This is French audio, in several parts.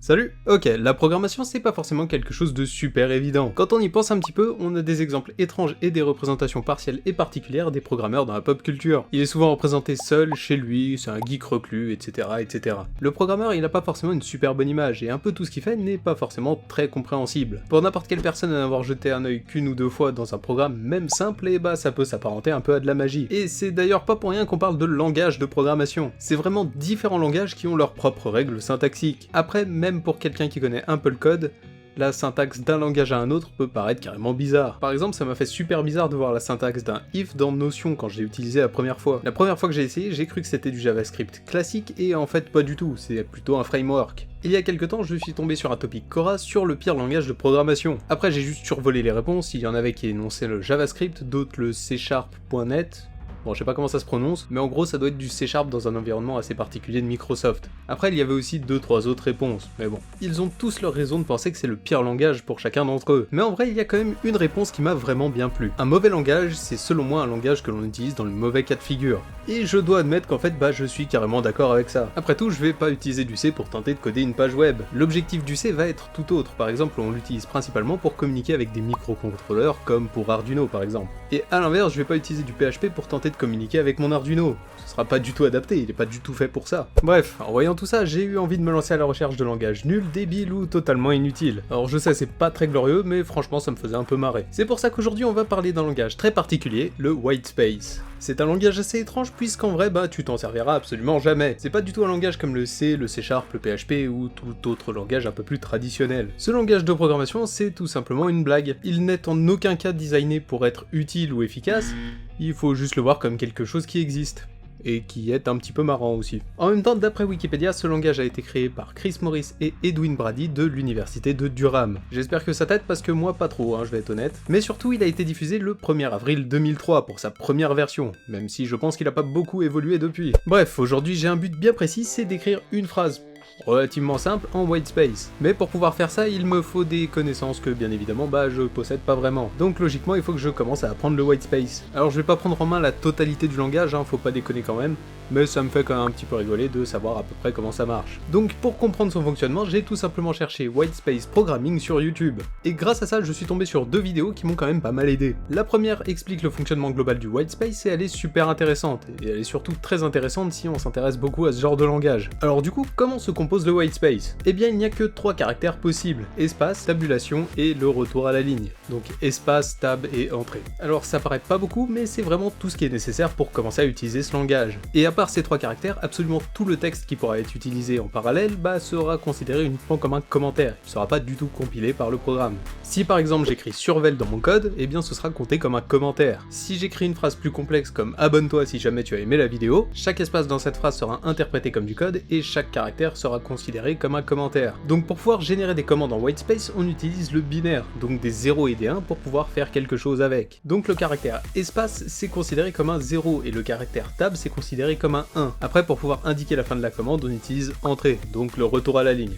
Salut! Ok, la programmation c'est pas forcément quelque chose de super évident. Quand on y pense un petit peu, on a des exemples étranges et des représentations partielles et particulières des programmeurs dans la pop culture. Il est souvent représenté seul, chez lui, c'est un geek reclus, etc. etc. Le programmeur il a pas forcément une super bonne image, et un peu tout ce qu'il fait n'est pas forcément très compréhensible. Pour n'importe quelle personne à n'avoir jeté un œil qu'une ou deux fois dans un programme même simple, et bah ça peut s'apparenter un peu à de la magie. Et c'est d'ailleurs pas pour rien qu'on parle de langage de programmation. C'est vraiment différents langages qui ont leurs propres règles syntaxiques. Après, même pour quelqu'un qui connaît un peu le code, la syntaxe d'un langage à un autre peut paraître carrément bizarre. Par exemple, ça m'a fait super bizarre de voir la syntaxe d'un if dans Notion quand je l'ai utilisé la première fois. La première fois que j'ai essayé, j'ai cru que c'était du JavaScript classique, et en fait pas du tout, c'est plutôt un framework. Il y a quelques temps, je suis tombé sur un topic Quora sur le pire langage de programmation. Après, j'ai juste survolé les réponses, il y en avait qui énonçaient le JavaScript, d'autres le C#.net. Bon, je sais pas comment ça se prononce, mais en gros ça doit être du C# dans un environnement assez particulier de Microsoft. Après il y avait aussi 2-3 autres réponses, mais bon. Ils ont tous leur raison de penser que c'est le pire langage pour chacun d'entre eux. Mais en vrai il y a quand même une réponse qui m'a vraiment bien plu. Un mauvais langage, c'est selon moi un langage que l'on utilise dans le mauvais cas de figure. Et je dois admettre qu'en fait je suis carrément d'accord avec ça. Après tout, je vais pas utiliser du C pour tenter de coder une page web. L'objectif du C va être tout autre. Par exemple, on l'utilise principalement pour communiquer avec des microcontrôleurs, comme pour Arduino par exemple. Et à l'inverse, je vais pas utiliser du PHP pour tenter de communiquer avec mon Arduino. Ce sera pas du tout adapté, il est pas du tout fait pour ça. Bref, en voyant tout ça, j'ai eu envie de me lancer à la recherche de langages nuls, débiles ou totalement inutiles. Alors je sais, c'est pas très glorieux, mais franchement ça me faisait un peu marrer. C'est pour ça qu'aujourd'hui on va parler d'un langage très particulier, le whitespace. C'est un langage assez étrange puisqu'en vrai, tu t'en serviras absolument jamais. C'est pas du tout un langage comme le C, le C#, le PHP ou tout autre langage un peu plus traditionnel. Ce langage de programmation, c'est tout simplement une blague. Il n'est en aucun cas designé pour être utile ou efficace, il faut juste le voir comme quelque chose qui existe. Et qui est un petit peu marrant aussi. En même temps, d'après Wikipédia, ce langage a été créé par Chris Morris et Edwin Brady de l'université de Durham. J'espère que ça t'aide parce que moi pas trop, je vais être honnête. Mais surtout, il a été diffusé le 1er avril 2003 pour sa première version, même si je pense qu'il a pas beaucoup évolué depuis. Bref, aujourd'hui j'ai un but bien précis, c'est d'écrire une phrase relativement simple en whitespace. Mais pour pouvoir faire ça, il me faut des connaissances que bien évidemment je possède pas vraiment. Donc logiquement il faut que je commence à apprendre le whitespace. Alors je vais pas prendre en main la totalité du langage, faut pas déconner quand même, mais ça me fait quand même un petit peu rigoler de savoir à peu près comment ça marche. Donc pour comprendre son fonctionnement, j'ai tout simplement cherché whitespace programming sur YouTube. Et grâce à ça, je suis tombé sur deux vidéos qui m'ont quand même pas mal aidé. La première explique le fonctionnement global du whitespace et elle est super intéressante. Et elle est surtout très intéressante si on s'intéresse beaucoup à ce genre de langage. Alors du coup, comment se compose le whitespace? Eh bien il n'y a que 3 caractères possibles: espace, tabulation et le retour à la ligne. Donc espace, tab et entrée. Alors ça paraît pas beaucoup, mais c'est vraiment tout ce qui est nécessaire pour commencer à utiliser ce langage. Et à part ces 3 caractères, absolument tout le texte qui pourra être utilisé en parallèle sera considéré uniquement comme un commentaire, il ne sera pas du tout compilé par le programme. Si par exemple j'écris survel dans mon code, eh bien ce sera compté comme un commentaire. Si j'écris une phrase plus complexe comme abonne-toi si jamais tu as aimé la vidéo, chaque espace dans cette phrase sera interprété comme du code et chaque caractère sera considéré comme un commentaire. Donc pour pouvoir générer des commandes en whitespace, on utilise le binaire, donc des 0 et des 1 pour pouvoir faire quelque chose avec. Donc le caractère espace c'est considéré comme un 0 et le caractère tab c'est considéré comme un 1. Après pour pouvoir indiquer la fin de la commande, on utilise entrée, donc le retour à la ligne.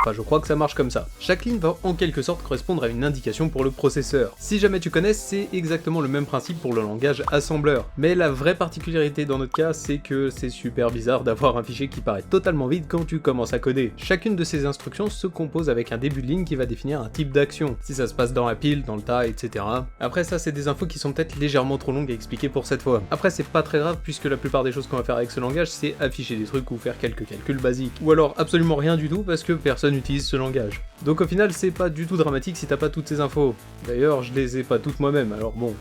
Enfin, je crois que ça marche comme ça. Chaque ligne va en quelque sorte correspondre à une indication pour le processeur. Si jamais tu connais, c'est exactement le même principe pour le langage assembleur. Mais la vraie particularité dans notre cas, c'est que c'est super bizarre d'avoir un fichier qui paraît totalement vide quand tu commences à coder. Chacune de ces instructions se compose avec un début de ligne qui va définir un type d'action. Si ça se passe dans la pile, dans le tas, etc. Après ça, c'est des infos qui sont peut-être légèrement trop longues à expliquer pour cette fois. Après, c'est pas très grave puisque la plupart des choses qu'on va faire avec ce langage, c'est afficher des trucs ou faire quelques calculs basiques. Ou alors absolument rien du tout parce que personne utilise ce langage. Donc au final c'est pas du tout dramatique si t'as pas toutes ces infos. D'ailleurs je les ai pas toutes moi-même, alors bon,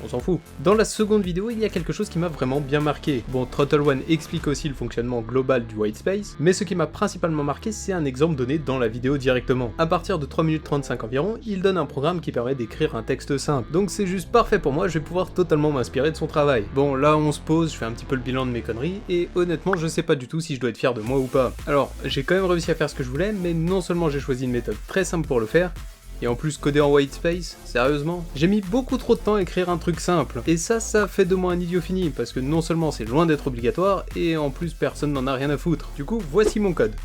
on s'en fout. Dans la seconde vidéo, il y a quelque chose qui m'a vraiment bien marqué. Bon, Throttle One explique aussi le fonctionnement global du whitespace, mais ce qui m'a principalement marqué, c'est un exemple donné dans la vidéo directement. À partir de 3 minutes 35 environ, il donne un programme qui permet d'écrire un texte simple. Donc c'est juste parfait pour moi, je vais pouvoir totalement m'inspirer de son travail. Bon, là on se pose, je fais un petit peu le bilan de mes conneries, et honnêtement, je sais pas du tout si je dois être fier de moi ou pas. Alors, j'ai quand même réussi à faire ce que je voulais, mais non seulement j'ai choisi une méthode très simple pour le faire, et en plus coder en whitespace, sérieusement? J'ai mis beaucoup trop de temps à écrire un truc simple. Et ça fait de moi un idiot fini, parce que non seulement c'est loin d'être obligatoire, et en plus personne n'en a rien à foutre. Du coup, voici mon code.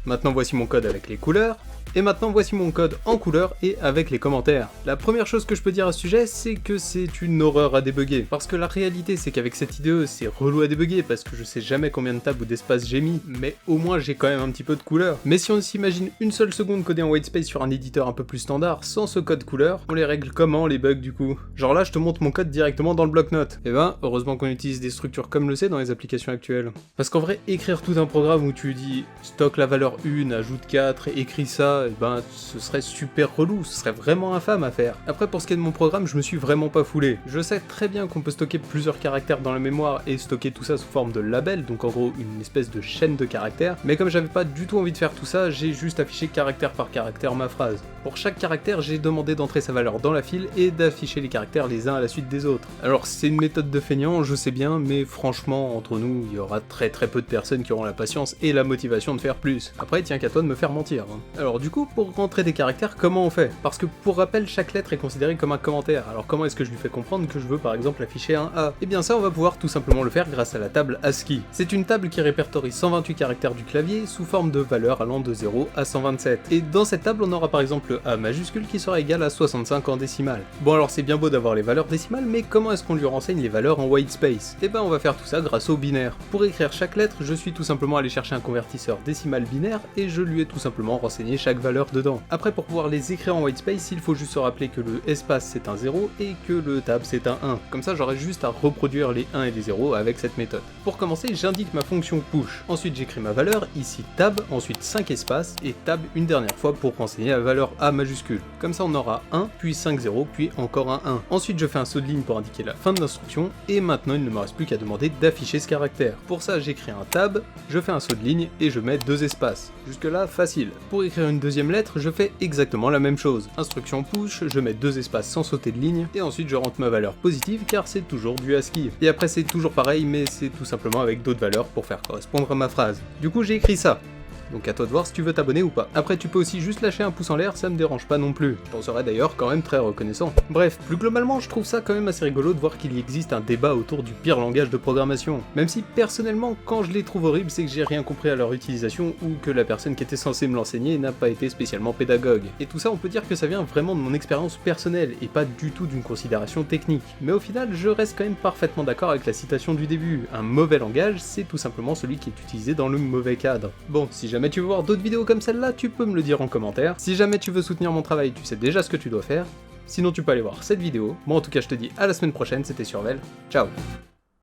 Maintenant voici mon code avec les couleurs, Et maintenant voici mon code en couleur et avec les commentaires. La première chose que je peux dire à ce sujet, c'est que c'est une horreur à débugger. Parce que la réalité c'est qu'avec cette IDE, c'est relou à débugger parce que je sais jamais combien de tables ou d'espace j'ai mis, mais au moins j'ai quand même un petit peu de couleur. Mais si on s'imagine une seule seconde coder en whitespace sur un éditeur un peu plus standard, sans ce code couleur, on les règle comment les bugs du coup? Genre là je te montre mon code directement dans le bloc-notes. Et ben, heureusement qu'on utilise des structures comme le C dans les applications actuelles. Parce qu'en vrai, écrire tout un programme où tu dis stocke la valeur 1, ajoute 4 et écris ça, et ben ce serait super relou, ce serait vraiment infâme à faire. Après pour ce qui est de mon programme, je me suis vraiment pas foulé. Je sais très bien qu'on peut stocker plusieurs caractères dans la mémoire et stocker tout ça sous forme de label, donc en gros une espèce de chaîne de caractères, mais comme j'avais pas du tout envie de faire tout ça, j'ai juste affiché caractère par caractère ma phrase. Pour chaque caractère, j'ai demandé d'entrer sa valeur dans la file et d'afficher les caractères les uns à la suite des autres. Alors c'est une méthode de feignant, je sais bien, mais franchement, entre nous, il y aura très peu de personnes qui auront la patience et la motivation de faire plus. Après, tiens qu'à toi de me faire mentir. Alors du coup, pour rentrer des caractères, comment on fait? Parce que pour rappel, chaque lettre est considérée comme un commentaire, alors comment est-ce que je lui fais comprendre que je veux par exemple afficher un A? Et bien ça, on va pouvoir tout simplement le faire grâce à la table ASCII. C'est une table qui répertorie 128 caractères du clavier sous forme de valeurs allant de 0 à 127. Et dans cette table, on aura par exemple le A majuscule qui sera égal à 65 en décimale. Bon alors c'est bien beau d'avoir les valeurs décimales, mais comment est-ce qu'on lui renseigne les valeurs en whitespace? Et ben on va faire tout ça grâce au binaire. Pour écrire chaque lettre, je suis tout simplement allé chercher un convertisseur décimal binaire et je lui ai tout simplement renseigné chaque valeur dedans. Après pour pouvoir les écrire en whitespace, il faut juste se rappeler que le espace c'est un 0 et que le tab c'est un 1. Comme ça j'aurai juste à reproduire les 1 et les 0 avec cette méthode. Pour commencer, j'indique ma fonction push. Ensuite j'écris ma valeur, ici tab, ensuite 5 espaces et tab une dernière fois pour renseigner la valeur A majuscule. Comme ça on aura 1, puis 5 0, puis encore un 1. Ensuite je fais un saut de ligne pour indiquer la fin de l'instruction et maintenant il ne me reste plus qu'à demander d'afficher ce caractère. Pour ça j'écris un tab, je fais un saut de ligne et je mets 2 espaces. Jusque là facile. Pour écrire une deuxième lettre, je fais exactement la même chose. Instruction push, je mets 2 espaces sans sauter de ligne et ensuite je rentre ma valeur positive car c'est toujours du ASCII. Et après c'est toujours pareil mais c'est tout simplement avec d'autres valeurs pour faire correspondre à ma phrase. Du coup j'ai écrit ça. Donc à toi de voir si tu veux t'abonner ou pas. Après tu peux aussi juste lâcher un pouce en l'air, ça me dérange pas non plus. Je t'en serais d'ailleurs quand même très reconnaissant. Bref, plus globalement je trouve ça quand même assez rigolo de voir qu'il existe un débat autour du pire langage de programmation. Même si personnellement quand je les trouve horribles c'est que j'ai rien compris à leur utilisation ou que la personne qui était censée me l'enseigner n'a pas été spécialement pédagogue. Et tout ça on peut dire que ça vient vraiment de mon expérience personnelle et pas du tout d'une considération technique. Mais au final je reste quand même parfaitement d'accord avec la citation du début. Un mauvais langage c'est tout simplement celui qui est utilisé dans le mauvais cadre. Bon, si jamais tu veux voir d'autres vidéos comme celle-là, tu peux me le dire en commentaire. Si jamais tu veux soutenir mon travail, tu sais déjà ce que tu dois faire. Sinon tu peux aller voir cette vidéo. Moi en tout cas je te dis à la semaine prochaine, c'était Survel. Ciao.